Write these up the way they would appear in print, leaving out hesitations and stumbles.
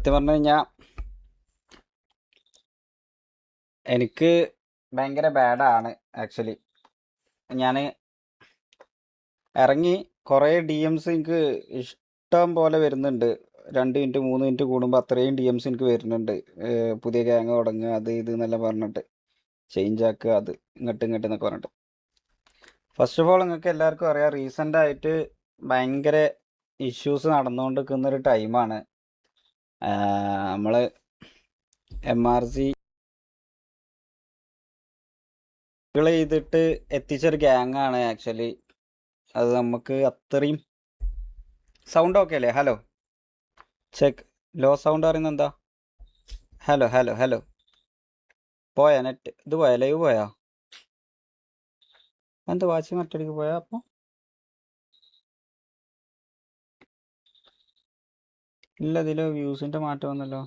സത്യം പറഞ്ഞു കഴിഞ്ഞാൽ എനിക്ക് ഭയങ്കര ബാഡാണ് ആക്ച്വലി. ഞാൻ ഇറങ്ങി കുറേ ഡി എംസ് എനിക്ക് ഇഷ്ടം പോലെ വരുന്നുണ്ട്. 2 മിനിറ്റ് 3 മിനിറ്റ് കൂടുമ്പോൾ അത്രയും ഡി എംസ് എനിക്ക് വരുന്നുണ്ട്. പുതിയ ഗ്യാങ് തുടങ്ങുക, അത് ഇത് എന്നെല്ലാം പറഞ്ഞിട്ട് ചേഞ്ച് ആക്കുക, അത് ഇങ്ങോട്ട് ഇങ്ങോട്ട് എന്നൊക്കെ പറഞ്ഞിട്ട്. ഫസ്റ്റ് ഓഫ് ഓൾ നിങ്ങൾക്ക് എല്ലാവർക്കും അറിയാം, റീസെൻ്റായിട്ട് ഭയങ്കര ഇഷ്യൂസ് നടന്നുകൊണ്ടിരിക്കുന്ന ഒരു ടൈമാണ്. നമ്മൾ MRC ചെയ്തിട്ട് എത്തിച്ചൊരു ഗ്യാങ്ങാണ് ആക്ച്വലി. അത് നമുക്ക് അത്രയും സൗണ്ട് ഓക്കെ അല്ലേ? Hello check. ലോ സൗണ്ട് അറിയുന്ന എന്താ? Hello hello hello. പോയാ നെറ്റ്? ഇത് പോയാ? ലൈവ് പോയാ? എന്താ വാച്ച് മറ്റടിക്ക് പോയാ? അപ്പോൾ ഇല്ല, ഇതിൽ വ്യൂസിൻ്റെ മാറ്റം വന്നല്ലോ.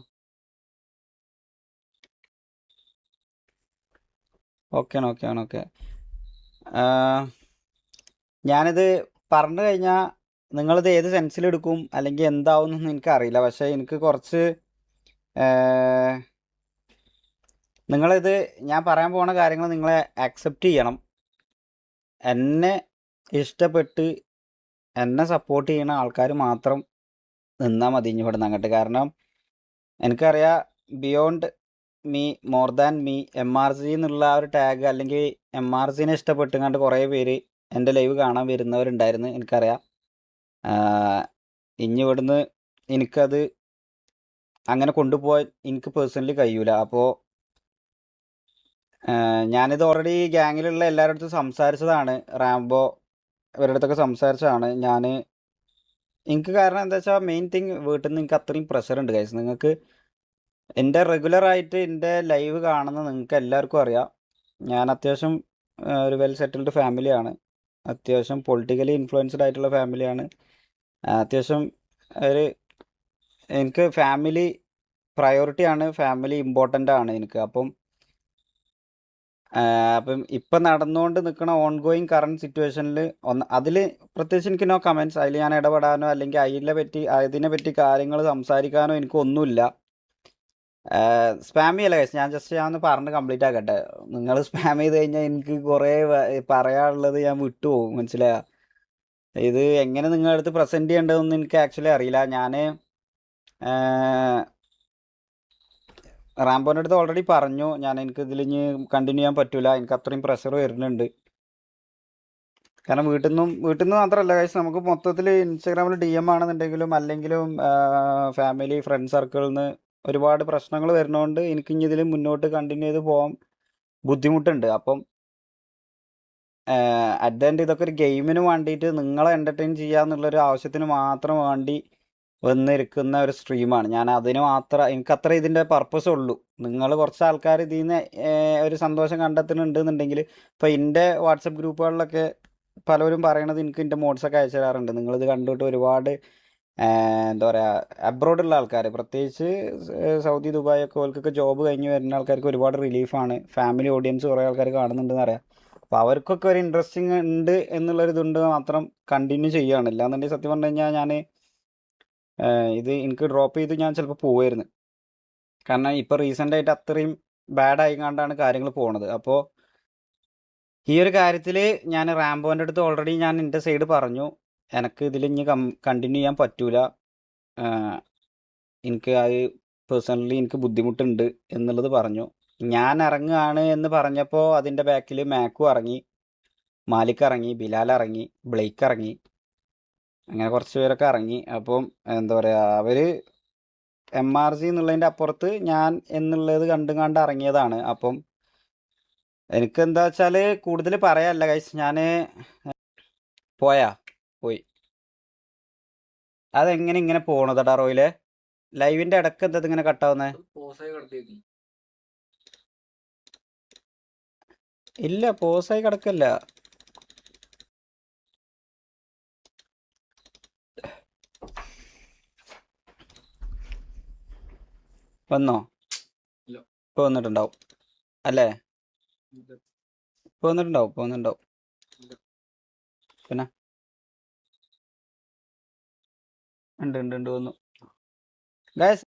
ഓക്കെയാണ് ഓക്കെയാണ് ഓക്കെ. ഞാനിത് പറഞ്ഞു കഴിഞ്ഞാൽ നിങ്ങളിത് ഏത് സെൻസിലെടുക്കും അല്ലെങ്കിൽ എന്താവുന്നൊന്നും എനിക്കറിയില്ല. പക്ഷേ എനിക്ക് കുറച്ച് നിങ്ങളിത് ഞാൻ പറയാൻ പോണ കാര്യങ്ങൾ നിങ്ങളെ അക്സെപ്റ്റ് ചെയ്യണം. എന്നെ ഇഷ്ടപ്പെട്ട് എന്നെ സപ്പോർട്ട് ചെയ്യുന്ന ആൾക്കാർ മാത്രം നിന്നാൽ മതി ഇനി ഇവിടെ നിന്ന് അങ്ങോട്ട്. കാരണം എനിക്കറിയാം, beyond me, more than me, MRC എന്നുള്ള ആ ഒരു ടാഗ് അല്ലെങ്കിൽ MRCനെ ഇഷ്ടപ്പെട്ടുകൊണ്ട് കുറേ പേര് എൻ്റെ ലൈവ് കാണാൻ വരുന്നവരുണ്ടായിരുന്നു, എനിക്കറിയാം. ഇനി ഇവിടുന്ന് എനിക്കത് അങ്ങനെ കൊണ്ടുപോകാൻ എനിക്ക് പേഴ്സണലി കഴിയൂല. അപ്പോൾ ഞാനിത് ഓൾറെഡി ഗ്യാങ്ങിലുള്ള എല്ലാവരുടെ അടുത്തും സംസാരിച്ചതാണ്. റാംബോ ഇവരുടെ അടുത്തൊക്കെ സംസാരിച്ചതാണ് ഞാൻ. എനിക്ക് കാരണം എന്താ വെച്ചാൽ മെയിൻ തിങ്, വീട്ടിൽ നിന്ന് എനിക്ക് അത്രയും പ്രഷറുണ്ട് ഗൈസ്. നിങ്ങൾക്ക് എൻ്റെ റെഗുലറായിട്ട് എൻ്റെ ലൈവ് കാണുന്ന നിങ്ങൾക്ക് എല്ലാവർക്കും അറിയാം, ഞാൻ അത്യാവശ്യം ഒരു വെൽ സെറ്റിൽഡ് ഫാമിലിയാണ്. അത്യാവശ്യം പൊളിറ്റിക്കലി ഇൻഫ്ലുവൻസ്ഡ് ആയിട്ടുള്ള ഫാമിലിയാണ്. അത്യാവശ്യം ഒരു എനിക്ക് ഫാമിലി പ്രയോറിറ്റിയാണ്, ഫാമിലി ഇമ്പോർട്ടൻ്റ് ആണ് എനിക്ക്. അപ്പം ഇപ്പം നടന്നുകൊണ്ട് നിൽക്കുന്ന ഓൺ ഗോയിങ് കറണ്ട് സിറ്റുവേഷനിൽ അതിൽ പ്രത്യേകിച്ച് എനിക്ക് നോ കമൻറ്റ്സ്. അതിൽ ഞാൻ ഇടപെടാനോ അല്ലെങ്കിൽ അതിനെ പറ്റി കാര്യങ്ങൾ സംസാരിക്കാനോ എനിക്കൊന്നുമില്ല. സ്പാം ചെയ്യല്ല ഗൈസ്, ഞാൻ ഒന്ന് പറഞ്ഞ് കംപ്ലീറ്റ് ആക്കട്ടെ. നിങ്ങൾ സ്പാം ചെയ്ത് കഴിഞ്ഞാൽ എനിക്ക് കുറേ പറയാനുള്ളത് ഞാൻ വിട്ടുപോകും, മനസ്സിലായ? ഇത് എങ്ങനെ നിങ്ങളുടെ അടുത്ത് പ്രസൻറ്റ് ചെയ്യേണ്ടതെന്ന് എനിക്ക് ആക്ച്വലി അറിയില്ല. ഞാൻ റാംബോൻ്റെ അടുത്ത് ഓൾറെഡി പറഞ്ഞു, എനിക്ക് ഇതിൽ ഇനി കണ്ടിന്യൂ ചെയ്യാൻ പറ്റില്ല, എനിക്ക് അത്രയും പ്രഷർ വരുന്നുണ്ട്. കാരണം വീട്ടിൽ നിന്ന് മാത്രമല്ല ഗൈസ്, നമുക്ക് മൊത്തത്തിൽ ഇൻസ്റ്റാഗ്രാമിൽ DM ആണെന്നുണ്ടെങ്കിലും അല്ലെങ്കിലും ഫാമിലി ഫ്രണ്ട് സർക്കിളിൽ നിന്ന് ഒരുപാട് പ്രശ്നങ്ങൾ വരുന്നതുകൊണ്ട് എനിക്ക് ഇനി ഇതിൽ മുന്നോട്ട് കണ്ടിന്യൂ ചെയ്ത് പോകാൻ ബുദ്ധിമുട്ടുണ്ട്. അപ്പം അറ്റ് ദ എൻഡ് ഇതൊക്കെ ഒരു ഗെയിമിന് വേണ്ടിയിട്ട് നിങ്ങളെ എൻ്റർടൈൻ ചെയ്യുക എന്നുള്ളൊരു ആവശ്യത്തിന് മാത്രം വേണ്ടി വന്നിരിക്കുന്ന ഒരു സ്ട്രീമാണ്. ഞാൻ അതിന് മാത്രം, എനിക്കത്ര ഇതിൻ്റെ പർപ്പസ് ഉള്ളൂ. നിങ്ങൾ കുറച്ച് ആൾക്കാർ ഇതിൽ നിന്ന് ഒരു സന്തോഷം കണ്ടെത്തുന്നുണ്ട് എന്നുണ്ടെങ്കിൽ, ഇപ്പോൾ എൻ്റെ വാട്സപ്പ് ഗ്രൂപ്പുകളിലൊക്കെ പലരും പറയണത് എനിക്ക് എൻ്റെ മോഡ്സൊക്കെ അയച്ചു തരാറുണ്ട്. നിങ്ങളിത് കണ്ടിട്ട് ഒരുപാട് എന്താ പറയുക, അബ്രോഡുള്ള ആൾക്കാർ, പ്രത്യേകിച്ച് സൗദി ദുബായ് ഒക്കെ, ഓൾക്കൊക്കെ ജോബ് കഴിഞ്ഞ് വരുന്ന ആൾക്കാർക്ക് ഒരുപാട് റിലീഫാണ്. ഫാമിലി ഓഡിയൻസ് കുറേ ആൾക്കാർ കാണുന്നുണ്ടെന്ന് അറിയാം. അപ്പോൾ അവർക്കൊക്കെ ഒരു ഇൻട്രസ്റ്റിംഗ് ഉണ്ട് എന്നുള്ളൊരിതുണ്ട് മാത്രം കണ്ടിന്യൂ ചെയ്യുകയാണ്. ഇല്ലാന്നുണ്ടെങ്കിൽ സത്യം പറഞ്ഞു കഴിഞ്ഞാൽ ഞാൻ ഇത് എനിക്ക് ഡ്രോപ്പ് ചെയ്ത് ഞാൻ ചിലപ്പോൾ പോവുമായിരുന്നു. കാരണം ഇപ്പോൾ റീസെൻ്റായിട്ട് അത്രയും ബാഡായി കണ്ടാണ് കാര്യങ്ങൾ പോണത്. അപ്പോൾ ഈ ഒരു കാര്യത്തിൽ ഞാൻ റാംബോൻ്റെ അടുത്ത് ഓൾറെഡി ഞാൻ എൻ്റെ സൈഡ് പറഞ്ഞു, എനിക്ക് ഇതിൽ ഇനി കണ്ടിന്യൂ ചെയ്യാൻ പറ്റൂല, എനിക്ക് അത് പേഴ്സണലി എനിക്ക് ബുദ്ധിമുട്ടുണ്ട് എന്നുള്ളത് പറഞ്ഞു. ഞാൻ ഇറങ്ങുകയാണ് എന്ന് പറഞ്ഞപ്പോൾ അതിൻ്റെ ബാക്കിൽ മാക്കു ഇറങ്ങി, മാലിക് ഇറങ്ങി, ബിലാൽ ഇറങ്ങി, ബ്ലേക്ക് ഇറങ്ങി, അങ്ങനെ കുറച്ച് പേരൊക്കെ ഇറങ്ങി. അപ്പം എന്താ പറയുക, അവർ MRC എന്നുള്ളതിൻ്റെ അപ്പുറത്ത് ഞാൻ എന്നുള്ളത് കണ്ട് ഇറങ്ങിയതാണ്. അപ്പം എനിക്കെന്താ വെച്ചാൽ കൂടുതൽ പറയാനല്ല ഗൈസ്. ഞാൻ പോയി അതെങ്ങനെ ഇങ്ങനെ പോണതടാ റോയിലെ? ലൈവിൻ്റെ ഇടയ്ക്ക് എന്താ ഇങ്ങനെ കട്ടാവുന്നത്? ഇല്ല, പോസായി കിടക്കല്ല. വന്നോ? ഇപ്പോൾ വന്നിട്ടുണ്ടാവും അല്ലേ? ഇപ്പോൾ വന്നിട്ടുണ്ടാവും. പിന്നെ ഉണ്ട് വന്നു ഗൈസ്.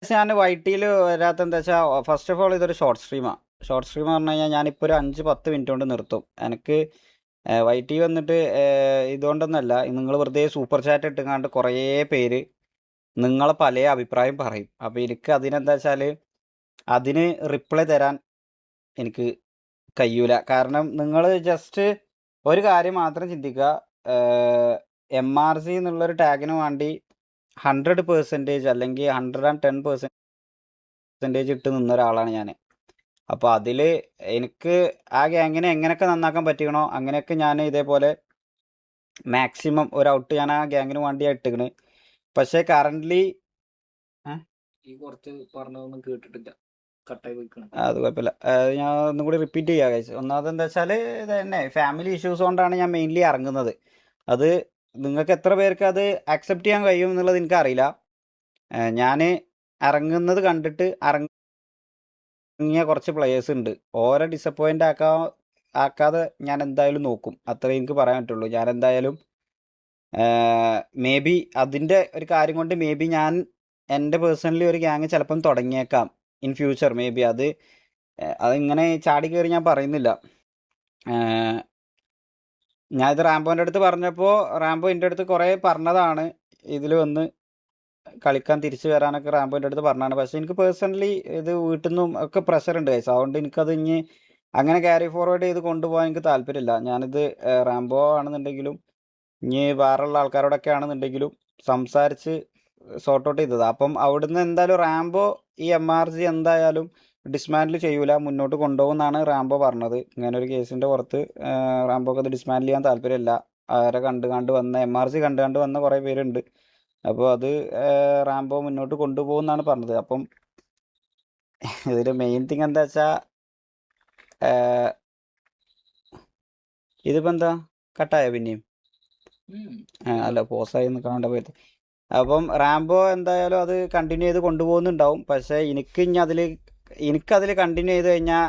ഞാൻ വൈറ്റിയിൽ വരാത്ത എന്താ വെച്ചാൽ ഫസ്റ്റ് ഓഫ് ഓൾ ഇതൊരു ഷോർട്ട് സ്ട്രീമാണ്. ഷോർട്ട് സ്ട്രീം പറഞ്ഞു കഴിഞ്ഞാൽ ഞാനിപ്പോൾ ഒരു 5-10 മിനിറ്റ് കൊണ്ട് നിർത്തും. എനിക്ക് വൈറ്റി വന്നിട്ട് ഇതുകൊണ്ടൊന്നല്ല, നിങ്ങൾ വെറുതെ സൂപ്പർ ചാറ്റ് ഇട്ടുങ്ങാണ്ട് കുറേ പേര് നിങ്ങളെ പല അഭിപ്രായം പറയും. അപ്പോൾ എനിക്ക് അതിനെന്താ വെച്ചാൽ അതിന് റിപ്ലൈ തരാൻ എനിക്ക് കഴിയൂല. കാരണം നിങ്ങൾ ജസ്റ്റ് ഒരു കാര്യം മാത്രം ചിന്തിക്കുക, MRC എന്നുള്ളൊരു ടാഗിന് വേണ്ടി 100% അല്ലെങ്കിൽ 110% ഇട്ട് നിന്ന ഒരാളാണ് ഞാൻ. അപ്പോൾ അതിൽ എനിക്ക് ആ ഗ്യാങ്ങിനെ എങ്ങനെയൊക്കെ നന്നാക്കാൻ പറ്റിക്കണോ അങ്ങനെയൊക്കെ ഞാൻ ഇതേപോലെ മാക്സിമം ഒരു ഔട്ട് ഞാൻ ആ ഗ്യാങ്ങിന് വേണ്ടിയാണ് ഇട്ടിക്കണ്. പക്ഷേ കറൻ്റ്ലി ഈ കുറച്ച് പറഞ്ഞതൊന്നും കേട്ടിട്ടില്ല, കട്ടായി പോയിക്കണം. അത് കുഴപ്പമില്ല. ഞാൻ ഒന്നും കൂടി റിപ്പീറ്റ് ചെയ്യാം കഴിച്ചു. ഒന്നാമത് എന്താ വെച്ചാൽ ഇത് തന്നെ ഫാമിലി ഇഷ്യൂസ് കൊണ്ടാണ് ഞാൻ മെയിൻലി ഇറങ്ങുന്നത്. അത് നിങ്ങൾക്ക് എത്ര പേർക്ക് അത് അക്സെപ്റ്റ് ചെയ്യാൻ കഴിയും എന്നുള്ളത് എനിക്കറിയില്ല. ഞാൻ ഇറങ്ങുന്നത് കണ്ടിട്ട് ഇറങ്ങിയ കുറച്ച് പ്ലെയേഴ്സ് ഉണ്ട്. ഓരോ ഡിസപ്പോയിൻ്റ് ആക്കാതെ ഞാൻ എന്തായാലും നോക്കും. അത്രേ എനിക്ക് പറയാൻ പറ്റുള്ളൂ. ഞാൻ എന്തായാലും മേ ബി അതിൻ്റെ ഒരു കാര്യം കൊണ്ട് മേ ബി ഞാൻ എൻ്റെ പേഴ്സണലി ഒരു ഗ്യാങ് ചിലപ്പം തുടങ്ങിയേക്കാം ഇൻ ഫ്യൂച്ചർ. മേ ബി അതിങ്ങനെ ചാടി കയറി ഞാൻ പറയുന്നില്ല. ഞാൻ ഇത് റാംബോൻ്റെ അടുത്ത് പറഞ്ഞപ്പോൾ റാംബോ എൻ്റെ അടുത്ത് കുറേ പറഞ്ഞതാണ്, ഇതിൽ വന്ന് കളിക്കാൻ തിരിച്ചു വരാനൊക്കെ റാംബോൻ്റെ അടുത്ത് പറഞ്ഞതാണ്. പക്ഷേ എനിക്ക് പേഴ്സണലി ഇത് വീട്ടിൽ നിന്നും ഒക്കെ പ്രഷർ ഉണ്ട് കൈസ്. അതുകൊണ്ട് എനിക്കത് ഇനി അങ്ങനെ ക്യാരി ഫോർവേഡ് ചെയ്ത് കൊണ്ടുപോകാൻ എനിക്ക് താല്പര്യമില്ല. ഞാനിത് റാംബോ ആണെന്നുണ്ടെങ്കിലും ഇനി വേറെയുള്ള ആൾക്കാരോടൊക്കെ ആണെന്നുണ്ടെങ്കിലും സംസാരിച്ച് സോർട്ട് ഔട്ട് ചെയ്തതാണ്. അപ്പം അവിടുന്ന് എന്തായാലും റാംബോ ഈ MRG എന്തായാലും ഡിസ്മാൻഡിൽ ചെയ്യൂല, മുന്നോട്ട് കൊണ്ടുപോകുമെന്നാണ് റാംബോ പറഞ്ഞത്. ഇങ്ങനെ ഒരു കേസിൻ്റെ പുറത്ത് റാംബോക്ക് അത് ഡിസ്മാൻഡിൽ ചെയ്യാൻ താല്പര്യമില്ല. അവരെ കണ്ട് വന്ന MRG കണ്ട് വന്ന കുറേ പേരുണ്ട്. അപ്പോൾ അത് റാംബോ മുന്നോട്ട് കൊണ്ടുപോകുമെന്നാണ് പറഞ്ഞത്. അപ്പം ഇതിൽ മെയിൻ തിങ് എന്താ വെച്ചാൽ ഇതിപ്പോൾ എന്താ കട്ടായോ പിന്നെയും? അല്ല, പോസായി കാണേണ്ട പോയത്. അപ്പം റാംബോ എന്തായാലും അത് കണ്ടിന്യൂ ചെയ്ത് കൊണ്ടുപോകുന്നുണ്ടാവും. പക്ഷേ എനിക്കതിൽ കണ്ടിന്യൂ ചെയ്ത് കഴിഞ്ഞാൽ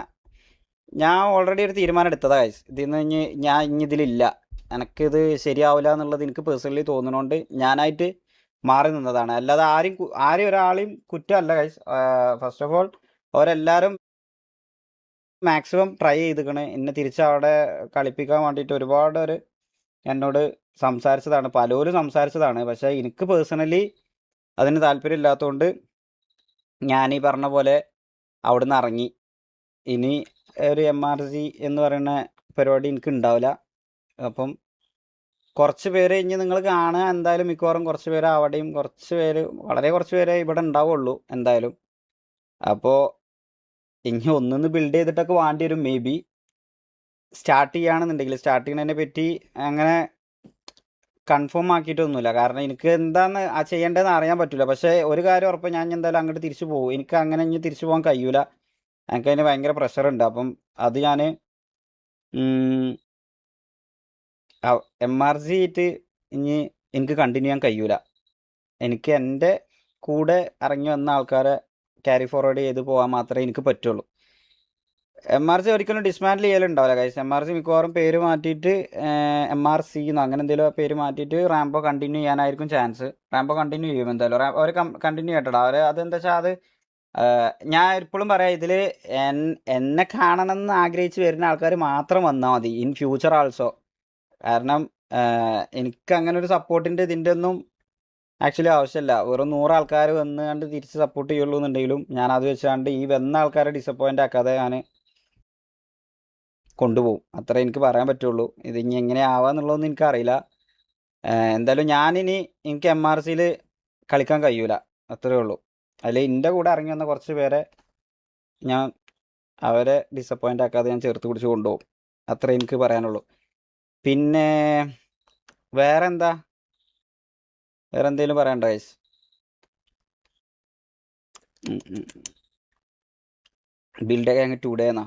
ഞാൻ ഓൾറെഡി ഒരു തീരുമാനം എടുത്തതാണ് ഗൈസ്. ഇതിൽ നിന്ന് ഞാൻ ഇനി ഇതിലില്ല, എനിക്കിത് ശരിയാവില്ല എന്നുള്ളത് എനിക്ക് പേഴ്സണലി തോന്നുന്നതുകൊണ്ട് ഞാനായിട്ട് മാറി നിന്നതാണ്. അല്ലാതെ ആരും ഒരാളെയും കുറ്റമല്ല ഗൈസ്. ഫസ്റ്റ് ഓഫ് ഓൾ അവരെല്ലാവരും മാക്സിമം ട്രൈ ചെയ്തിക്കണ് എന്നെ തിരിച്ചവിടെ കളിപ്പിക്കാൻ വേണ്ടിയിട്ട്. ഒരുപാട് എന്നോട് സംസാരിച്ചതാണ്, പലരും സംസാരിച്ചതാണ്. പക്ഷേ എനിക്ക് പേഴ്സണലി അതിന് താല്പര്യമില്ലാത്തതുകൊണ്ട് ഞാൻ ഈ പറഞ്ഞ പോലെ അവിടുന്ന് ഇറങ്ങി. ഇനി ഒരു MRG എന്ന് പറയുന്ന പരിപാടി എനിക്ക് ഉണ്ടാവില്ല. അപ്പം കുറച്ച് പേര് ഇനി നിങ്ങൾ കാണുക എന്തായാലും മിക്കവാറും കുറച്ച് പേര് അവിടെയും കുറച്ച് പേര്, വളരെ കുറച്ച് പേരെ ഇവിടെ ഉണ്ടാവുള്ളൂ എന്തായാലും. അപ്പോൾ ഇനി ഒന്നൊന്ന് ബിൽഡ് ചെയ്തിട്ടൊക്കെ വേണ്ടി വരും മേ ബി. സ്റ്റാർട്ട് ചെയ്യുകയാണെന്നുണ്ടെങ്കിൽ സ്റ്റാർട്ട് ചെയ്യുന്നതിനെ പറ്റി അങ്ങനെ കൺഫേം ആക്കിയിട്ടൊന്നുമില്ല. കാരണം എനിക്ക് എന്താണ് ചെയ്യേണ്ടതെന്ന് അറിയാൻ പറ്റില്ല. പക്ഷേ ഒരു കാര്യം ഉറപ്പ്, ഞാൻ എന്തായാലും അങ്ങോട്ട് തിരിച്ചു പോകും. എനിക്ക് അങ്ങനെ ഇനി തിരിച്ചു പോകാൻ കഴിയൂല. എനിക്കതിന് ഭയങ്കര പ്രഷറുണ്ട്. അപ്പം അത് ഞാൻ MRG ആയിട്ട് ഇനി എനിക്ക് കണ്ടിന്യൂ ചെയ്യാൻ കഴിയൂല. എനിക്ക് എൻ്റെ കൂടെ ഇറങ്ങി വന്ന ആൾക്കാരെ ക്യാരി ഫോർവേഡ് ചെയ്ത് പോകാൻ മാത്രമേ എനിക്ക് പറ്റുള്ളൂ. MRG ഒരിക്കലും ഡിസ്മാൻഡിൽ ചെയ്യലുണ്ടാവില്ല ഗൈസ്. MRG മിക്കവാറും പേര് മാറ്റിയിട്ട് MRC എന്നോ അങ്ങനെ എന്തെങ്കിലും പേര് മാറ്റിയിട്ട് റാംബോ കണ്ടിന്യൂ ചെയ്യാനായിരിക്കും ചാൻസ്. റാംബോ കണ്ടിന്യൂ ചെയ്യും എന്തായാലും. അവർ കണ്ടിന്യൂ ചെയ്യട്ടടാ. അതെന്താ വെച്ചാൽ അത് ഞാൻ എപ്പോഴും പറയാം, ഇതിൽ എന്നെ കാണണമെന്ന് ആഗ്രഹിച്ച് വരുന്ന ആൾക്കാർ മാത്രം വന്നാൽ മതി ഇൻ ഫ്യൂച്ചർ ആൾസോ. കാരണം എനിക്ക് അങ്ങനെ ഒരു സപ്പോർട്ടിൻ്റെ ഇതിൻ്റെ ഒന്നും ആക്ച്വലി ആവശ്യമില്ല. വെറും 100 ആൾക്കാർ വന്ന് കണ്ട് തിരിച്ച് സപ്പോർട്ട് ചെയ്യുള്ളൂ എന്നുണ്ടെങ്കിലും ഞാൻ അത് വെച്ചാണ്ട് ഈ വന്ന ആൾക്കാരെ ഡിസപ്പോയിൻ്റ് ആക്കാതെ ഞാൻ കൊണ്ടുപോകും. അത്രേ എനിക്ക് പറയാൻ പറ്റുള്ളൂ. ഇത് ഇനി എങ്ങനെ ആവാന്നുള്ളതൊന്നും എനിക്കറിയില്ല. എന്തായാലും എനിക്ക് MRCയിൽ കളിക്കാൻ കഴിയൂല, അത്രേ ഉള്ളൂ. അതിൽ എൻ്റെ കൂടെ ഇറങ്ങി വന്ന കുറച്ച് പേരെ ഞാൻ അവരെ ഡിസപ്പോയിൻ്റ് ആക്കാതെ ഞാൻ ചേർത്ത് പിടിച്ച് കൊണ്ടുപോകും. അത്രേ എനിക്ക് പറയാനുള്ളൂ. പിന്നെ വേറെ എന്തെങ്കിലും പറയണ്ട ഗൈസ്? ബിൽഡൊക്കെ അങ്ങ് 2 ഡേ എന്നാ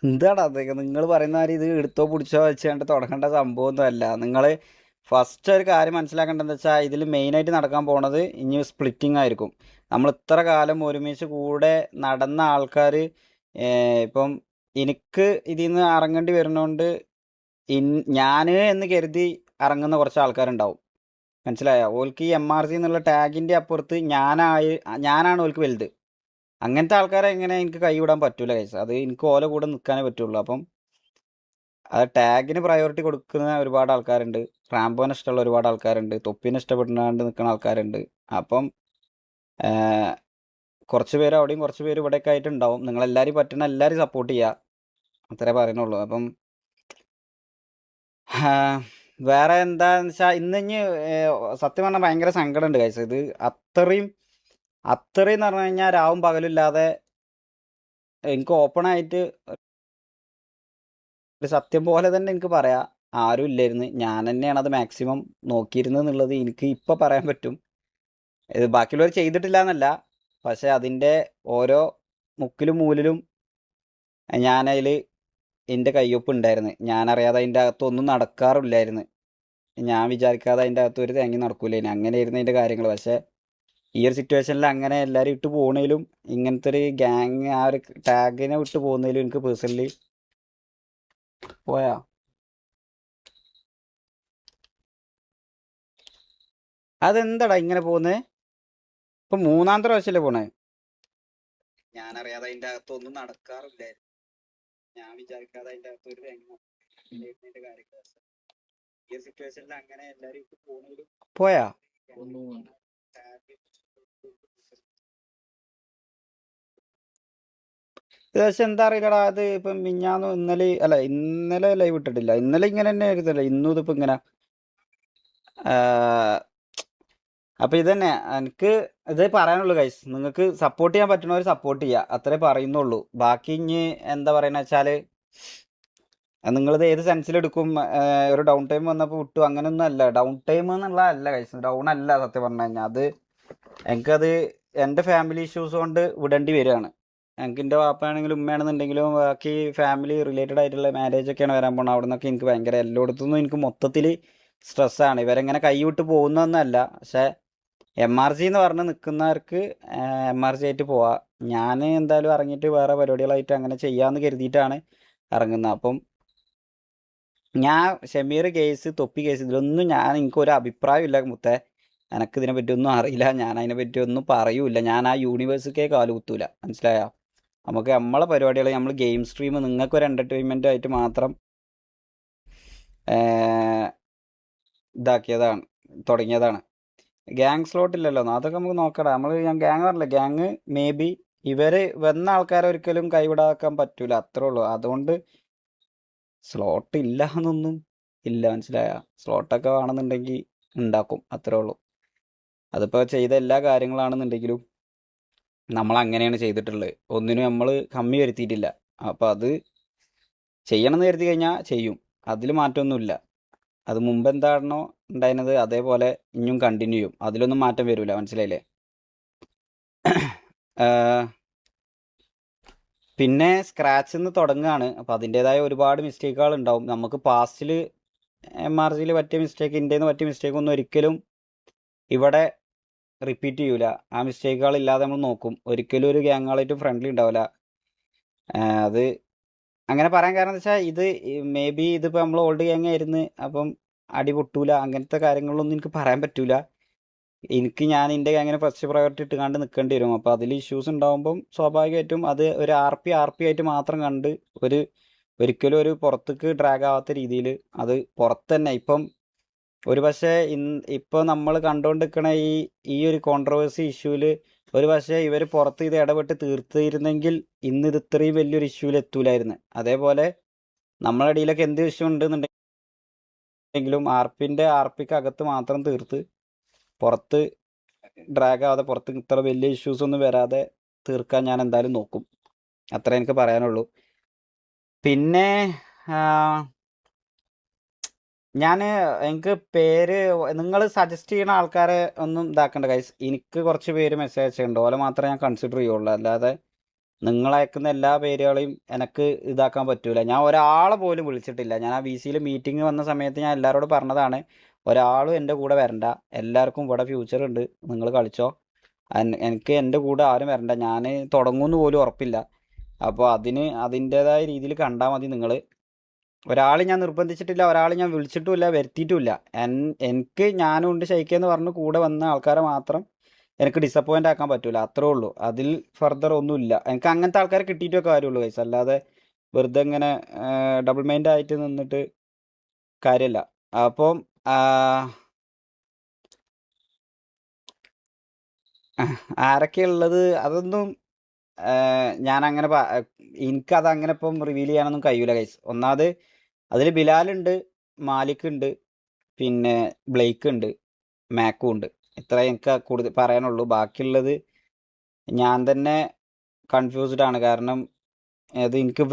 എന്താണ് അതൊക്കെ നിങ്ങൾ പറയുന്ന മാതിരി ഇത് എടുത്തോ പിടിച്ചോ വെച്ചുകൊണ്ട് തുടങ്ങേണ്ട സംഭവമൊന്നും അല്ല. നിങ്ങൾ ഫസ്റ്റ് ഒരു കാര്യം മനസ്സിലാക്കേണ്ടതെന്ന് വെച്ചാൽ ഇതിൽ മെയിനായിട്ട് നടക്കാൻ പോണത് ഇനി സ്പ്ലിറ്റിംഗ് ആയിരിക്കും. നമ്മൾ ഇത്ര കാലം ഒരുമിച്ച് കൂടെ നടന്ന ആൾക്കാർ ഇപ്പം എനിക്ക് ഇതിൽ നിന്ന് ഇറങ്ങേണ്ടി വരുന്നതുകൊണ്ട് ഞാൻ എന്ന് കരുതി ഇറങ്ങുന്ന കുറച്ച് ആൾക്കാരുണ്ടാവും. മനസ്സിലായോ? ഓൽക്ക് ഈ MRC എന്നുള്ള ടാഗിൻ്റെ അപ്പുറത്ത് ഞാനാണ് ഓൽക്ക് വലുത്. അങ്ങനത്തെ ആൾക്കാരെ എങ്ങനെ എനിക്ക് കൈവിടാൻ പറ്റൂല ഗൈസ്. അത് എനിക്ക് ഓല കൂടെ നിൽക്കാനേ പറ്റുള്ളൂ. അപ്പം അത് ടാഗിന് പ്രയോറിറ്റി കൊടുക്കുന്ന ഒരുപാട് ആൾക്കാരുണ്ട്. റാംബോനെ ഇഷ്ടമുള്ള ഒരുപാട് ആൾക്കാരുണ്ട്. തൊപ്പിനെ ഇഷ്ടപ്പെടാണ്ട് നിൽക്കുന്ന ആൾക്കാരുണ്ട്. അപ്പം കുറച്ച് പേര് അവിടെയും കുറച്ച് പേര് ഇവിടെയൊക്കെ ആയിട്ട് ഉണ്ടാവും. നിങ്ങളെല്ലാവരും പറ്റുന്ന എല്ലാവരും സപ്പോർട്ട് ചെയ്യുക, അത്രേ പറയുന്നുള്ളൂ. അപ്പം വേറെ എന്താന്ന് വെച്ചാൽ ഇന്ന് സത്യം പറഞ്ഞാൽ ഭയങ്കര സങ്കടമുണ്ട് കഴിച്ചത്. ഇത് അത്രയും എന്ന് പറഞ്ഞു കഴിഞ്ഞാൽ രാവും പകലില്ലാതെ എനിക്ക് ഓപ്പണായിട്ട് ഒരു സത്യം പോലെ തന്നെ എനിക്ക് പറയാം, ആരും ഇല്ലായിരുന്നു. ഞാൻ തന്നെയാണ് അത് മാക്സിമം നോക്കിയിരുന്നത് എന്നുള്ളത് എനിക്ക് ഇപ്പം പറയാൻ പറ്റും. ഇത് ബാക്കിയുള്ളവർ ചെയ്തിട്ടില്ല എന്നല്ല, പക്ഷെ അതിൻ്റെ ഓരോ മുക്കിലും മൂലിലും ഞാനതിൽ എൻ്റെ കയ്യൊപ്പ് ഉണ്ടായിരുന്നു. ഞാനറിയാതെ അതിൻ്റെ അകത്തൊന്നും നടക്കാറില്ലായിരുന്നു. ഞാൻ വിചാരിക്കാതെ അതിൻ്റെ അകത്ത് ഒരു തേങ്ങ നടക്കൂലേന്. അങ്ങനെയായിരുന്നു അതിൻ്റെ കാര്യങ്ങൾ. പക്ഷേ ഈ ഒരു സിറ്റുവേഷനിൽ അങ്ങനെ എല്ലാവരും ഇട്ട് പോകുന്നതിലും ഇങ്ങനത്തെ ഒരു ഗ്യാങ് ആ ഒരു ടാഗിനെ വിട്ട് പോകുന്നതിലും എനിക്ക് പേഴ്സണലി പോയാ അതെന്താടാ ഇങ്ങനെ പോകുന്നത്? ഇപ്പൊ 3-ാമത്തെ പ്രാവശ്യമല്ലേ പോണേ? ഞാനറിയാതെ അതിൻ്റെ അകത്തൊന്നും നടക്കാറില്ലായിരുന്നു. ഞാൻ വിചാരിക്കാതെ അതിൻ്റെ അകത്ത് ഒരു തേങ്ങ കാര്യങ്ങൾ. ഈ ഒരു സിറ്റുവേഷനിൽ അങ്ങനെ എല്ലാവരും ഇട്ട് പോകുന്നതിലും പോയാ ഒന്നും വേണ്ട. പക്ഷെ എന്താ അറിയില്ലടാ, അത് ഇപ്പം മിഞ്ഞാന്ന് ഇന്നലെ ലൈവ് ഇട്ടിട്ടില്ല. ഇന്നലെ ഇങ്ങനെ തന്നെ ആയിരുന്നല്ലോ. ഇന്നും ഇതിപ്പോ ഇങ്ങനെ. അപ്പൊ ഇതന്നെ എനിക്ക് ഇത് പറയാനുള്ളൂ ഗൈസ്. നിങ്ങൾക്ക് സപ്പോർട്ട് ചെയ്യാൻ പറ്റുന്നവർ സപ്പോർട്ട് ചെയ്യുക, അത്രേ പറയുന്നുള്ളൂ. ബാക്കി ഇനി എന്താ പറയുന്ന വെച്ചാല് നിങ്ങളിത് ഏത് സെൻസിലെടുക്കും? ഒരു ഡൗൺ ടൈം വന്നപ്പോൾ വിട്ടു അങ്ങനെയൊന്നും അല്ല. ഡൗൺ ടൈം എന്നുള്ള അല്ല ഗൈസ്, ഡൗൺ അല്ല. സത്യം പറഞ്ഞു കഴിഞ്ഞാൽ എനിക്കത് എൻ്റെ ഫാമിലി ഇഷ്യൂസ് കൊണ്ട് വിടേണ്ടി വരികയാണ്. എനിക്ക് എൻ്റെ വാപ്പയാണെങ്കിലും ഉമ്മയാണെന്നുണ്ടെങ്കിലും ബാക്കി ഫാമിലി റിലേറ്റഡ് ആയിട്ടുള്ള മാരേജ് ഒക്കെയാണ് വരാൻ പോകുന്നത്. അവിടെ നിന്നൊക്കെ എനിക്ക് ഭയങ്കര എല്ലായിടത്തുനിന്നും എനിക്ക് മൊത്തത്തിൽ സ്ട്രെസ്സാണ്. ഇവരെങ്ങനെ കൈവിട്ട് പോകുന്നതൊന്നുമല്ല, പക്ഷേ MRC എന്ന് പറഞ്ഞ് നിൽക്കുന്നവർക്ക് MRC ആയിട്ട് പോവാം. ഞാൻ എന്തായാലും ഇറങ്ങിയിട്ട് വേറെ പരിപാടികളായിട്ട് അങ്ങനെ ചെയ്യാമെന്ന് കരുതിയിട്ടാണ് ഇറങ്ങുന്നത്. അപ്പം ഷമീർ കേസ്, തൊപ്പി കേസ്, ഇതിലൊന്നും എനിക്കൊരു അഭിപ്രായമില്ല മുത്തേ. എനിക്ക് ഇതിനെ പറ്റി ഒന്നും അറിയില്ല. ഞാൻ അതിനെ പറ്റി ഒന്നും പറയൂല. ഞാൻ ആ യൂണിവേഴ്സിക്കേ കാലുകുത്തൂല, മനസ്സിലായോ? നമുക്ക് നമ്മളെ പരിപാടികൾ, നമ്മൾ ഗെയിം സ്ട്രീം നിങ്ങൾക്കൊരു എൻ്റർടൈൻമെൻ്റ് ആയിട്ട് മാത്രം ഇതാക്കിയതാണ്, തുടങ്ങിയതാണ്. ഗ്യാങ് സ്ലോട്ട് ഇല്ലല്ലോ, അതൊക്കെ നമുക്ക് നോക്കടാ. ഞാൻ ഗ്യാങ് പറഞ്ഞില്ല, ഗ്യാങ് മേ ബി ഇവർ വന്ന ആൾക്കാരെ ഒരിക്കലും കൈവിടാക്കാൻ പറ്റൂല, അത്രേ ഉള്ളൂ. അതുകൊണ്ട് സ്ലോട്ട് ഇല്ല എന്നൊന്നും ഇല്ല, മനസ്സിലായ? സ്ലോട്ടൊക്കെ വേണമെന്നുണ്ടെങ്കിൽ ഉണ്ടാക്കും, അത്രേ ഉള്ളൂ. അതിപ്പോൾ ചെയ്ത എല്ലാ കാര്യങ്ങളാണെന്നുണ്ടെങ്കിലും നമ്മൾ അങ്ങനെയാണ് ചെയ്തിട്ടുള്ളത്. ഒന്നിനും നമ്മൾ കമ്മി വരുത്തിയിട്ടില്ല. അപ്പോൾ അത് ചെയ്യണമെന്ന് കരുതി കഴിഞ്ഞാൽ ചെയ്യും, അതിൽ മാറ്റമൊന്നുമില്ല. അത് മുമ്പ് എന്താണോ ഉണ്ടായിരുന്നത് അതേപോലെ ഇനിയും കണ്ടിന്യൂ ചെയ്യും, അതിലൊന്നും മാറ്റം വരില്ല, മനസ്സിലായില്ലേ? പിന്നെ സ്ക്രാച്ചിൽ നിന്ന് തുടങ്ങുകയാണ്. അപ്പോൾ അതിൻ്റേതായ ഒരുപാട് മിസ്റ്റേക്കുകൾ ഉണ്ടാവും. നമുക്ക് പാസ്റ്റിൽ MRCയിൽ പറ്റിയ മിസ്റ്റേക്ക്, ഇന്ത്യയിൽ നിന്ന് പറ്റിയ മിസ്റ്റേക്കൊന്നും ഒരിക്കലും ഇവിടെ റിപ്പീറ്റ് ചെയ്യൂല. ആ മിസ്റ്റേക്കുകൾ ഇല്ലാതെ നമ്മൾ നോക്കും. ഒരിക്കലും ഒരു ഗ്യാങ്ങുകളായിട്ട് ഫ്രണ്ട്ലി ഉണ്ടാവില്ല. അത് അങ്ങനെ പറയാൻ കാരണം എന്താ വെച്ചാൽ ഇത് മേ ബി ഇതിപ്പോൾ നമ്മൾ ഓൾഡ് ഗ്യാങ് ആയിരുന്നു, അപ്പം അടി പൊട്ടൂല, അങ്ങനത്തെ കാര്യങ്ങളൊന്നും എനിക്ക് പറയാൻ പറ്റൂല. ഞാൻ എൻ്റെ ഗ്യാങ്ങിനെ ഫസ്റ്റ് പ്രയോറിറ്റി ഇട്ടുകൊണ്ട് നിൽക്കേണ്ടി വരും. അപ്പോൾ അതിൽ ഇഷ്യൂസ് ഉണ്ടാകുമ്പം സ്വാഭാവികമായിട്ടും അത് ഒരു RP ആയിട്ട് മാത്രം കണ്ട് ഒരിക്കലും ഒരു പുറത്തേക്ക് ഡ്രാഗ് ആവാത്ത രീതിയിൽ അത് പുറത്ത് തന്നെ. ഇപ്പം ഒരു പക്ഷേ ഇപ്പോൾ നമ്മൾ കണ്ടുകൊണ്ടിരിക്കണ ഈ ഒരു കോൺട്രവേഴ്സി ഇഷ്യൂവിൽ ഒരു പക്ഷേ ഇവർ പുറത്ത് ഇത് ഇടപെട്ട് തീർത്തിരുന്നെങ്കിൽ ഇന്ന് ഇത് ഇത്രയും വലിയൊരു ഇഷ്യൂവിൽ എത്തൂലായിരുന്നു. അതേപോലെ നമ്മളെ ഇടയിലൊക്കെ എന്ത് ഇഷ്യൂ ഉണ്ടെന്നുണ്ടെങ്കിലും RPക്ക് അകത്ത് മാത്രം തീർത്ത് പുറത്ത് ഡ്രാഗ് ആവാതെ, പുറത്ത് ഇത്ര വലിയ ഇഷ്യൂസ് ഒന്നും വരാതെ തീർക്കാൻ ഞാൻ എന്തായാലും നോക്കും, അത്രേ എനിക്ക് പറയാനുള്ളൂ. പിന്നെ എനിക്ക് നിങ്ങൾ സജസ്റ്റ് ചെയ്യുന്ന ആൾക്കാരെ ഒന്നും ഇതാക്കണ്ട ഗൈസ്. എനിക്ക് കുറച്ച് പേര് മെസ്സേജ് അയച്ചിട്ടുണ്ട്, ഓലെ മാത്രമേ ഞാൻ കൺസിഡർ ചെയ്യുള്ളൂ. അല്ലാതെ നിങ്ങൾ അയക്കുന്ന എല്ലാ പേരുകളെയും എനിക്ക് ഇതാക്കാൻ പറ്റൂല. ഞാൻ ഒരാളെ പോലും വിളിച്ചിട്ടില്ല. ഞാൻ ആ VCയിൽ മീറ്റിംഗ് വന്ന സമയത്ത് ഞാൻ എല്ലാവരോടും പറഞ്ഞതാണ്, ഒരാളും എൻ്റെ കൂടെ വരണ്ട, എല്ലാവർക്കും ഇവിടെ ഫ്യൂച്ചർ ഉണ്ട്, നിങ്ങൾ കളിച്ചോ, എനിക്ക് എൻ്റെ കൂടെ ആരും വരണ്ട, ഞാൻ തുടങ്ങുമെന്ന് പോലും ഉറപ്പില്ല. അപ്പോൾ അതിൻ്റേതായ രീതിയിൽ കണ്ടാൽ മതി നിങ്ങൾ. ഒരാൾ ഞാൻ നിർബന്ധിച്ചിട്ടില്ല, ഒരാൾ ഞാൻ വിളിച്ചിട്ടുമില്ല, വരുത്തിയിട്ടുമില്ല. എനിക്ക് ഞാനും ഉണ്ട് ഷെയ്ക്കെന്ന് പറഞ്ഞ് കൂടെ വന്ന ആൾക്കാരെ മാത്രം എനിക്ക് ഡിസപ്പോയിൻ്റ് ആക്കാൻ പറ്റൂല, അത്രേ ഉള്ളൂ. അതിൽ ഫർദർ ഒന്നുമില്ല. എനിക്ക് അങ്ങനത്തെ ആൾക്കാരെ കിട്ടിയിട്ടൊക്കെ കാര്യമുള്ളൂ ഗൈസ്, അല്ലാതെ വെറുതെ ഇങ്ങനെ ഡബിൾ മൈൻഡ് ആയിട്ട് നിന്നിട്ട് കാര്യമില്ല. അപ്പം ആരൊക്കെ ഉള്ളത് അതൊന്നും ഞാൻ അങ്ങനെ എനിക്കത് അങ്ങനെ ഇപ്പം റിവീൽ ചെയ്യാനൊന്നും കഴിയൂല ഗൈസ്. ഒന്നാമത് അതിൽ ബിലാലുണ്ട്, മാലിക് ഉണ്ട്, പിന്നെ ബ്ലേക്ക് ഉണ്ട്, മാക്കും ഉണ്ട്. ഇത്ര എനിക്ക് കൂടുതൽ പറയാനുള്ളൂ. ബാക്കിയുള്ളത് ഞാൻ തന്നെ കൺഫ്യൂസ്ഡ് ആണ്. കാരണം അത് എനിക്ക്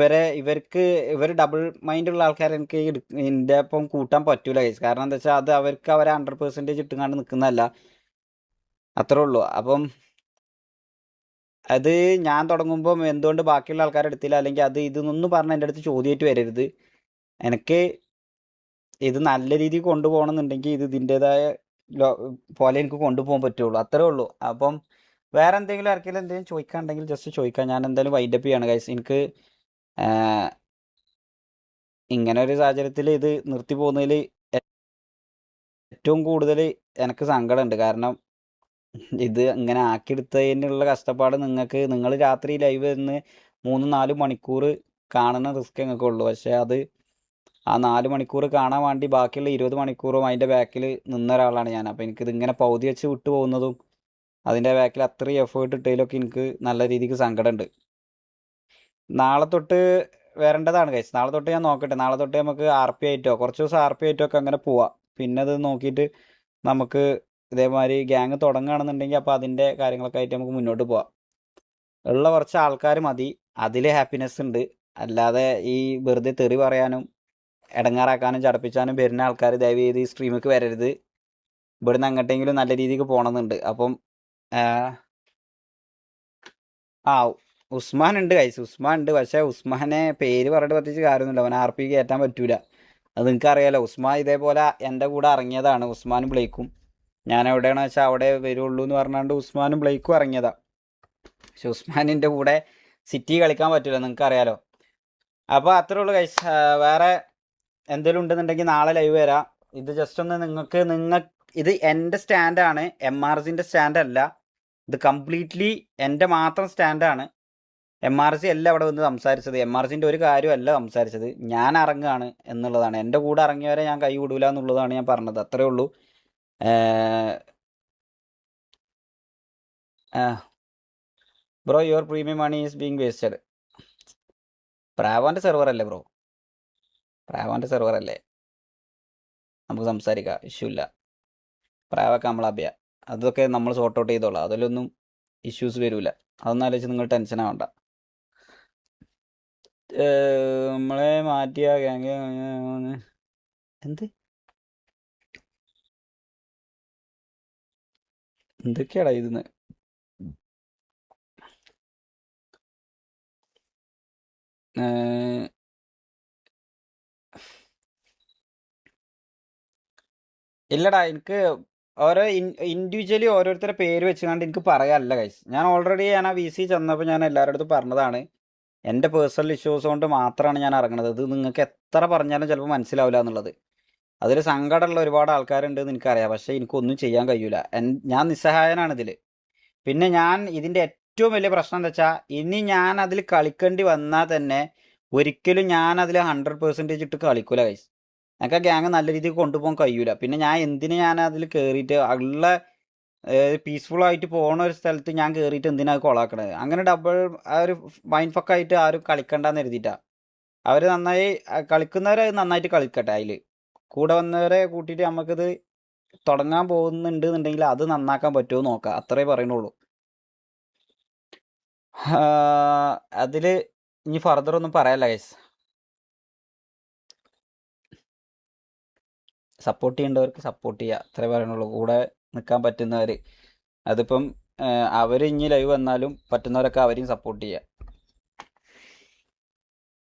ഇവർ ഡബിൾ മൈൻഡ് ഉള്ള ആൾക്കാരെ എനിക്ക് ഇതിൻ്റെ ഒപ്പം കൂട്ടാൻ പറ്റൂല ഗൈസ്. കാരണം എന്താ വെച്ചാൽ അത് അവർക്ക് അവരെ 100% ഇട്ടുകൊണ്ട് നിൽക്കുന്നതല്ല, അത്രേ ഉള്ളൂ. അപ്പം അത് ഞാൻ തുടങ്ങുമ്പം എന്തുകൊണ്ട് ബാക്കിയുള്ള ആൾക്കാരെ എടുത്തില്ല, അല്ലെങ്കിൽ അത് ഇതൊന്നും പറഞ്ഞ് എൻ്റെ അടുത്ത് ചോദ്യമായിട്ട് വരരുത്. എനിക്ക് ഇത് നല്ല രീതിയിൽ കൊണ്ടുപോകണമെന്നുണ്ടെങ്കിൽ ഇത് ഇതിൻ്റെതായ പോലെ എനിക്ക് കൊണ്ടുപോകാൻ പറ്റുള്ളൂ, അത്രേ ഉള്ളൂ. അപ്പം വേറെ എന്തെങ്കിലും ആർക്കെങ്കിലും എന്തെങ്കിലും ചോദിക്കാനുണ്ടെങ്കിൽ ജസ്റ്റ് ചോദിക്കാം. ഞാൻ എന്തായാലും വൈൻഡപ്പ് ചെയ്യാണ് ഗൈസ്. എനിക്ക് ഇങ്ങനെ ഒരു സാഹചര്യത്തിൽ ഇത് നിർത്തി പോകുന്നതിൽ ഏറ്റവും കൂടുതൽ എനിക്ക് സങ്കടമുണ്ട്. കാരണം ഇത് ഇങ്ങനെ ആക്കിയെടുത്തതിനുള്ള കഷ്ടപ്പാട് നിങ്ങൾ രാത്രി ലൈവ് നിന്ന് 3-4 മണിക്കൂർ കാണുന്ന റിസ്ക് നിങ്ങൾക്ക് ഉള്ളൂ. പക്ഷേ അത് ആ 4 മണിക്കൂർ കാണാൻ വേണ്ടി ബാക്കിയുള്ള 20 മണിക്കൂറും അതിൻ്റെ ബാക്കിൽ നിന്ന ഒരാളാണ് ഞാൻ. അപ്പോൾ എനിക്കിത് ഇങ്ങനെ പകുതി വെച്ച് വിട്ടു പോകുന്നതും അതിൻ്റെ ബാക്കിൽ അത്രയും എഫേർട്ട് ഇട്ടതിലൊക്കെ എനിക്ക് നല്ല രീതിക്ക് സങ്കടമുണ്ട്. നാളെ തൊട്ട് വരേണ്ടതാണ് ഗൈസ്. നാളെ തൊട്ട് ഞാൻ നോക്കട്ടെ. നാളെ തൊട്ട് നമുക്ക് RP ആയിട്ടോ കുറച്ച് ദിവസം RP ആയിട്ടോ ഒക്കെ അങ്ങനെ പോവാം. പിന്നെ അത് നോക്കിയിട്ട് നമുക്ക് ഇതേമാതിരി ഗ്യാങ് തുടങ്ങുകയാണെന്നുണ്ടെങ്കിൽ അപ്പോൾ അതിൻ്റെ കാര്യങ്ങളൊക്കെ ആയിട്ട് നമുക്ക് മുന്നോട്ട് പോവാം. ഉള്ള കുറച്ച് ആൾക്കാർ മതി, അതിൽ ഹാപ്പിനെസ് ഉണ്ട്. അല്ലാതെ ഈ വെറുതെ തെറി പറയാനും ഇടങ്ങാറാക്കാനും ചടപ്പിച്ചാനും വരുന്ന ആൾക്കാർ ദയവ് ചെയ്ത് ഈ സ്ട്രീമിലേക്ക് വരരുത്. ഇവിടുന്ന് അങ്ങോട്ടെങ്കിലും നല്ല രീതിക്ക് പോകണമെന്നുണ്ട്. അപ്പം ഉസ്മാൻ ഉണ്ട് ഗൈസ്, ഉസ്മാൻ ഉണ്ട്. പക്ഷേ ഉസ്മാനെ പേര് പറഞ്ഞിട്ട് പ്രത്യേകിച്ച് കാര്യമൊന്നുമില്ല, അവൻ RP കയറ്റാൻ പറ്റൂല. അത് നിങ്ങൾക്ക് അറിയാലോ. ഉസ്മാൻ ഇതേപോലെ എൻ്റെ കൂടെ ഇറങ്ങിയതാണ്, ഉസ്മാനും ബ്ലേക്കും. ഞാൻ എവിടെയാണെന്ന് വെച്ചാൽ അവിടെ വരുള്ളൂ എന്ന് പറഞ്ഞാണ്ട് ഉസ്മാനും ബ്ലേക്കും ഇറങ്ങിയതാണ്. പക്ഷെ ഉസ്മാനിൻ്റെ കൂടെ സിറ്റി കളിക്കാൻ പറ്റില്ല, നിങ്ങൾക്ക് അറിയാലോ. അപ്പോൾ അത്രേ ഉള്ളൂ ഗൈസ്. വേറെ എന്തെങ്കിലും ഉണ്ടെന്നുണ്ടെങ്കിൽ നാളെ ലൈവ് വരാം. ഇത് ജസ്റ്റ് ഒന്ന് ഇത് എൻ്റെ സ്റ്റാൻഡാണ്, MRCൻ്റെ സ്റ്റാൻഡല്ല. ഇത് കംപ്ലീറ്റ്ലി എൻ്റെ മാത്രം സ്റ്റാൻഡാണ്. MRC അല്ല അവിടെ വന്ന് സംസാരിച്ചത്, MRCൻ്റെ ഒരു കാര്യമല്ല സംസാരിച്ചത്. ഞാൻ ഇറങ്ങുകയാണ് എന്നുള്ളതാണ്. എൻ്റെ കൂടെ ഇറങ്ങിയവരെ ഞാൻ കൈ വിടൂല എന്നുള്ളതാണ് ഞാൻ പറഞ്ഞത്, അത്രേ ഉള്ളൂ. Bro your premium money is being wasted. പ്രാവാൻ്റെ സെർവർ അല്ലേ ബ്രോ, പ്രാവാൻ്റെ സെർവർ അല്ലേ, നമുക്ക് സംസാരിക്കാം, ഇഷ്യൂ ഇല്ല. പ്രാവൊക്കെ നമ്മൾ അഭ്യ, അതൊക്കെ നമ്മൾ സോർട്ട് ഔട്ട് ചെയ്തോളാം, അതിലൊന്നും ഇഷ്യൂസ് വരില്ല. അതൊന്നും ആലോചിച്ച് നിങ്ങൾ ടെൻഷൻ ആവണ്ട. നമ്മളെ മാറ്റിയ ഗ്യാങ് എന്തൊക്കെയാടാ ഇതിന്ന്? ഇല്ലടാ, എനിക്ക് ഓരോ ഇൻഡിവിജ്വലി ഓരോരുത്തരുടെ പേര് വെച്ചുകൊണ്ട് എനിക്ക് പറയാനല്ല ഗൈസ്. ഞാൻ ഓൾറെഡി ആ VC ചെന്നപ്പോൾ ഞാൻ എല്ലാവരുടെ അടുത്തും പറഞ്ഞതാണ്, എൻ്റെ പേഴ്സണൽ ഇഷ്യൂസ് കൊണ്ട് മാത്രമാണ് ഞാൻ ഇറങ്ങുന്നത്. ഇത് നിങ്ങൾക്ക് എത്ര പറഞ്ഞാലും ചിലപ്പോൾ മനസ്സിലാവില്ല എന്നുള്ളത്. അതിൽ സങ്കടമുള്ള ഒരുപാട് ആൾക്കാരുണ്ടെന്ന് എനിക്കറിയാം, പക്ഷേ എനിക്കൊന്നും ചെയ്യാൻ കഴിയൂല. ഞാൻ നിസ്സഹായനാണ് ഇതിൽ. പിന്നെ ഞാൻ ഇതിൻ്റെ ഏറ്റവും വലിയ പ്രശ്നം എന്താ വെച്ചാൽ, ഇനി ഞാൻ അതിൽ കളിക്കേണ്ടി വന്നാൽ തന്നെ ഒരിക്കലും ഞാൻ അതിൽ 100% ഇട്ട് കളിക്കൂല ഗൈസ്. എനിക്ക് ആ ഗ്യാങ് നല്ല രീതിയിൽ കൊണ്ടുപോകാൻ കഴിയൂല. പിന്നെ ഞാൻ അതിൽ കയറിയിട്ട് ഉള്ള പീസ്ഫുള്ളായിട്ട് പോകുന്ന ഒരു സ്ഥലത്ത് ഞാൻ കയറിയിട്ട് എന്തിനാണ് കൊളാക്കണത്? അങ്ങനെ ഡബിൾ ആ ഒരു മൈൻഡ് ഫക്കായിട്ട് ആരും കളിക്കണ്ടെന്ന് എഴുതിയിട്ടാണ്. അവർ നന്നായി കളിക്കുന്നവർ നന്നായിട്ട് കളിക്കട്ടെ. അതിൽ കൂടെ വന്നവരെ കൂട്ടിയിട്ട് നമുക്കിത് തുടങ്ങാൻ പോകുന്നുണ്ട് എന്നുണ്ടെങ്കിൽ അത് നന്നാക്കാൻ പറ്റുമോ നോക്കാം, അത്രേ പറയുന്നുള്ളൂ. അതിൽ ഇനി ഫർദർ ഒന്നും പറയാല്ല ഗൈസ്. സപ്പോർട്ട് ചെയ്യേണ്ടവർക്ക് സപ്പോർട്ട് ചെയ്യുക, അത്രേ പറയുന്നുള്ളൂ. കൂടെ നിൽക്കാൻ പറ്റുന്നവർ, അതിപ്പം അവർ ഇനി ലൈവ് വന്നാലും പറ്റുന്നവരൊക്കെ അവരെയും സപ്പോർട്ട് ചെയ്യുക.